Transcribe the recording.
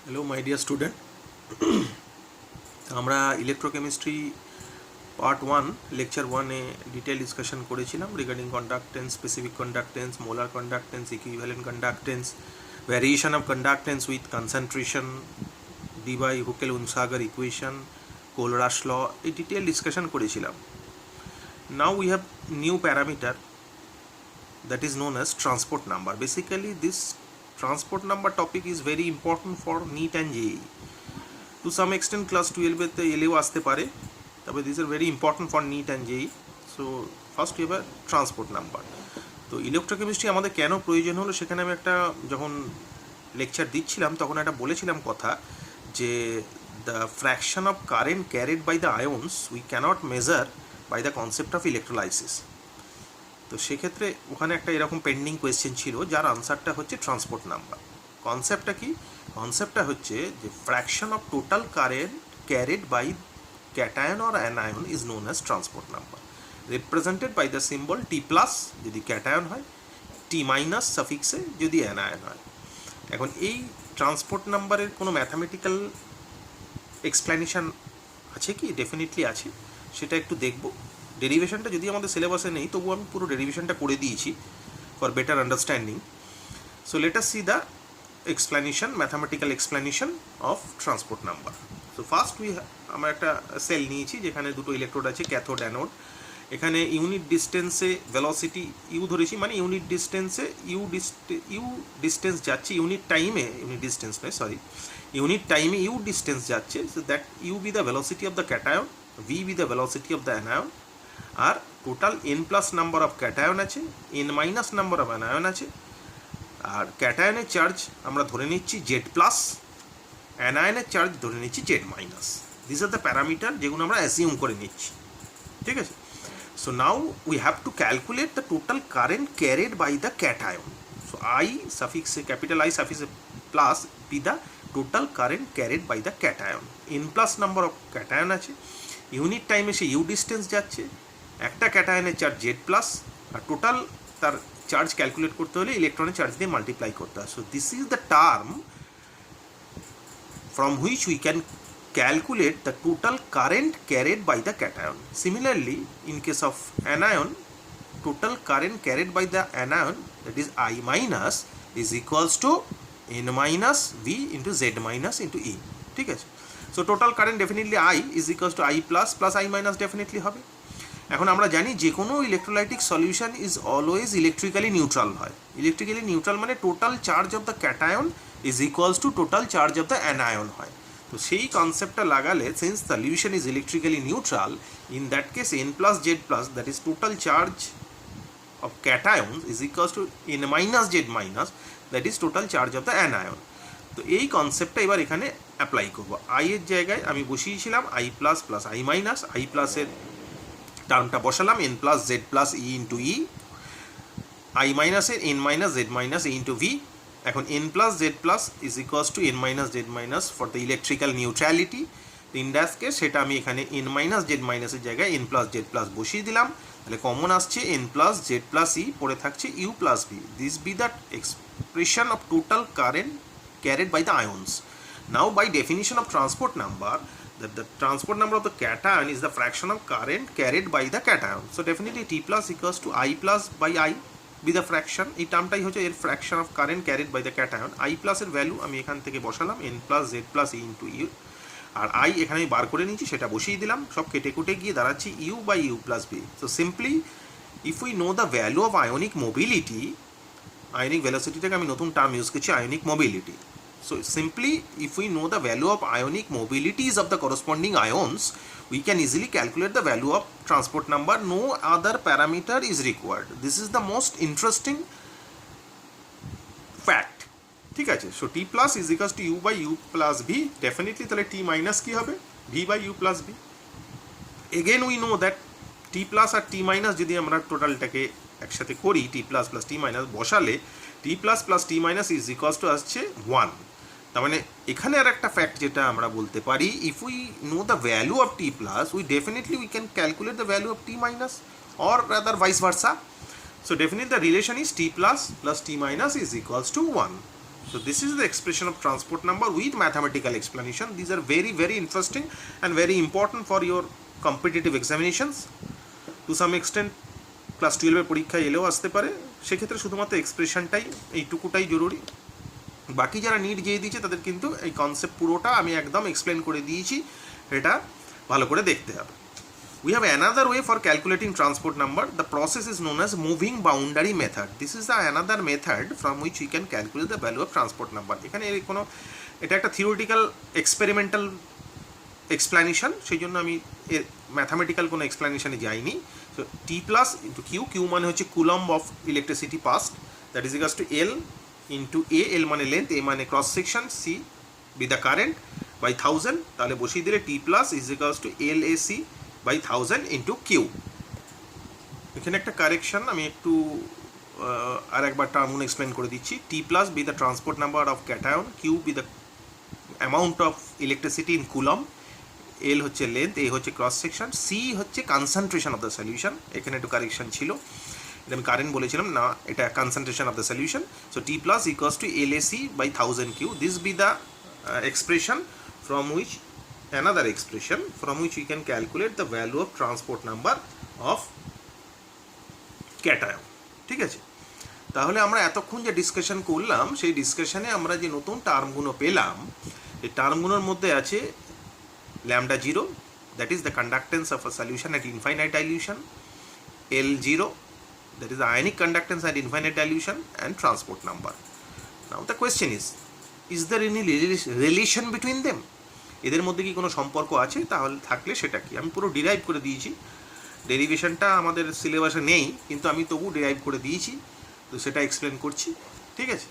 Hello my dear student, আমরা electrochemistry part 1 lecture 1-এ detail discussion করেছিলাম regarding conductance, specific conductance, molar conductance, equivalent conductance, variation of conductance with concentration, Debye Huckel Onsager equation, Kohlrausch law, এই detail discussion করেছিলাম। Now we have new parameter that is known as transport number. Basically this transport number topic is very important for NEET and JEE. To some extent class 12 তে এলেও আসতে পারে, তবে these are very important for NEET and JEE. So first we have a transport number. তো electrochemistry আমাদের কেন প্রয়োজন হলো সেখানে আমি একটা যখন লেকচার দিচ্ছিলাম তখন একটা বলেছিলাম কথা যে the fraction of current carried by the ions we cannot measure by the concept of electrolysis. তো সেক্ষেত্রে ওখানে একটা এরকম পেন্ডিং কোয়েশ্চেন ছিল যার আনসারটা হচ্ছে ট্রান্সপোর্ট নাম্বার। কনসেপ্টটা কি? কনসেপ্টটা হচ্ছে যে fraction of total current carried by cation or anion is known as transport number, represented by the symbol T plus যদি ক্যাটায়ন হয়, টি মাইনাস সাফিক্সে যদি অ্যানায়ন হয়। এখন এই ট্রান্সপোর্ট নাম্বারের কোনো ম্যাথামেটিক্যাল এক্সপ্লেনেশন আছে কি? ডেফিনেটলি আছে, সেটা একটু দেখব। ডেরিভেশনটা যদি আমাদের সিলেবাসে নেই তবু আমি পুরো ডেরিভেশনটা করে দিয়েছি for better understanding. So let us see the explanation, mathematical explanation of transport number. So first আমরা একটা সেল নিয়েছি যেখানে দুটো ইলেকট্রোড আছে, ক্যাথোড অ্যানোড। এখানে ইউনিট ডিস্টেন্সে ভেলোসিটি ইউ ধরেছি, মানে ইউনিট ডিস্টেন্সে ইউ ডিস্টেন্স যাচ্ছে, ইউনিট টাইমে, ইউনিট ডিস্টেন্স নয় সরি, ইউনিট টাইমে ইউ ডিস্টেন্স যাচ্ছে। So that U be the velocity of the cation, V be the velocity of the anion, R total N plus number of cation আছে, N minus number of anion আছে। আর ক্যাটায়নের charge আমরা ধরে নিচ্ছি Z plus, অ্যানায়নের charge ধরে নিচ্ছি Z minus. This are the parameter যেগুলো আমরা অ্যাজিউম করে নিচ্ছি, ঠিক আছে? So now we have to calculate the total current carried by the cation. So I সাফিক্সে, ক্যাপিটাল আই সাফিক্সে plus be the total current carried by the cation. N plus number of cation আছে, unit টাইমে say U distance যাচ্ছে, একটা ক্যাটায়নের charge Z plus, আর total তার charge calculate করতে হলে ইলেকট্রনের চার্জ দিয়ে মাল্টিপ্লাই করতে হয়। So this is the term from which we can calculate the total current carried by the cation. Similarly, in case of anion, total current carried by the anion, that is I minus, is equals to n minus v into z minus into e. ঠিক আছে? So total current definitely I is equals to I plus plus I minus definitely হবে। এখন আমরা জানি যে কোনো electrolytic solution is always electrically neutral হয়। Electrically neutral মানে total charge of the cation is equals to total charge of the anion হয়। তো সেই কনসেপ্টটা লাগালে, since solution is electrically neutral, in that case N plus Z plus, that is total charge of cation is equals to N minus Z minus, that is total charge of the anion. তো এই কনসেপ্টটা এবার এখানে apply করবো। I এর জায়গায় আমি বসিয়েছিলাম I plus plus I minus, I প্লাসের টার্মটা বসালাম N plus Z plus E into E, I মাইনাসের N minus Z minus E into V. এখন N plus Z plus is equals to N minus Z minus for the electrical neutrality. In that case সেটা আমি এখানে N minus Z মাইনাসের জায়গায় N plus Z plus বসিয়ে দিলাম। তাহলে common আসছে N plus Z plus E, পড়ে থাকছে U plus V. This be that expression of total current carried by the ions. Now by definition of transport number, that the transport number of the cation is the fraction of current carried by the cation. So definitely T plus equals to I plus by I be the fraction. এই টার্মটাই হচ্ছে এর fraction of current carried by the cation. I plus এর value আমি এখান থেকে বসালাম n plus z plus e into u, R I এখানে আমি বার করে নিয়েছি সেটা বসিয়ে দিলাম। সব কেটে কুটে গিয়ে দাঁড়াচ্ছি u by u plus b. So simply if we know the value of ionic mobility, ionic velocity থেকে আমি নতুন টার্ম ইউজ করছি ionic mobility. So simply if we know the value of ionic mobilities of the corresponding ions, we can easily calculate the value of transport number. No other parameter is required. This is the most interesting fact. ঠিক আছে? So T plus is equals to U by U plus V. Definitely তাহলে T minus কি হবে? V by U plus V. Again we know that T plus R T minus যদি আমরা টোটালটাকে একসাথে করি, T plus plus T minus বসালে T plus plus T minus is equals to আসছে 1। তার মানে এখানে আর একটা ফ্যাক্ট যেটা আমরা বলতে পারি, if we know the value of T plus, we definitely we can calculate the value of T minus or rather vice versa. So definitely the relation is T plus plus T minus is equals to 1. So this is the expression of transport number with mathematical explanation. These are very, very interesting and very important for your competitive examinations. To some extent class 12 পরীক্ষায় এলেও আসতে পারে, সেক্ষেত্রে শুধুমাত্র এক্সপ্রেশনটাই এইটুকুটাই জরুরি। বাকি যারা NEET যেয়ে দিয়েছে তাদের কিন্তু এই কনসেপ্ট পুরোটা আমি একদম এক্সপ্লেন করে দিয়েছি, এটা ভালো করে দেখতে হবে। We have another way for calculating transport number. The process is known as moving boundary method. This is the another method from which we can calculate the value of transport number. এখানে কোনো এটা একটা theoretical experimental explanation, সেই জন্য আমি mathematical কোনো এক্সপ্লানেশনে যাইনি। So T plus into Q, Q মানে হচ্ছে coulomb of electricity passed, that is equals to L into A, L মানে লেন্থ, এ মানে cross section, C be the current by 1000, তাহলে বসিয়ে দিলে T plus is equals to L A C by 1000 into Q. এখানে একটা correction আমি একটু আর একবার টার্মগুলো এক্সপ্লেন করে দিচ্ছি। T plus be the transport number of cation, Q be the amount of electricity in coulomb, L হচ্ছে লেন্থ, এ হচ্ছে cross section, C হচ্ছে কনসেন্ট্রেশন অফ দ্য সলিউশন। এখানে একটু কারেকশন ছিল, এটা আমি কারেন্ট বলেছিলাম না, এটা concentration of the solution. So T plus equals to L A C by 1000 Q. This be the expression from which another expression from which we can calculate the value of transport number of cation. ঠিক আছে, তাহলে আমরা এতক্ষণ যে discussion করলাম সেই ডিসকাশনে আমরা যে নতুন টার্মগুলো পেলাম, এই টার্মগুলোর মধ্যে আছে lambda 0, that is the conductance of a solution at infinite dilution, L0, that is the ionic conductance at infinite dilution, and transport number. Now the question is there any relation between them? এদের মধ্যে কি কোনো সম্পর্ক আছে? তাহলে থাকলে সেটা কি? আমি পুরো ডিরাইভ করে দিয়েছি, ডেরিভেশনটা আমাদের সিলেবাসে নেই কিন্তু আমি তবু ডিরাইভ করে দিয়েছি, তো সেটা এক্সপ্লেন করছি। ঠিক আছে।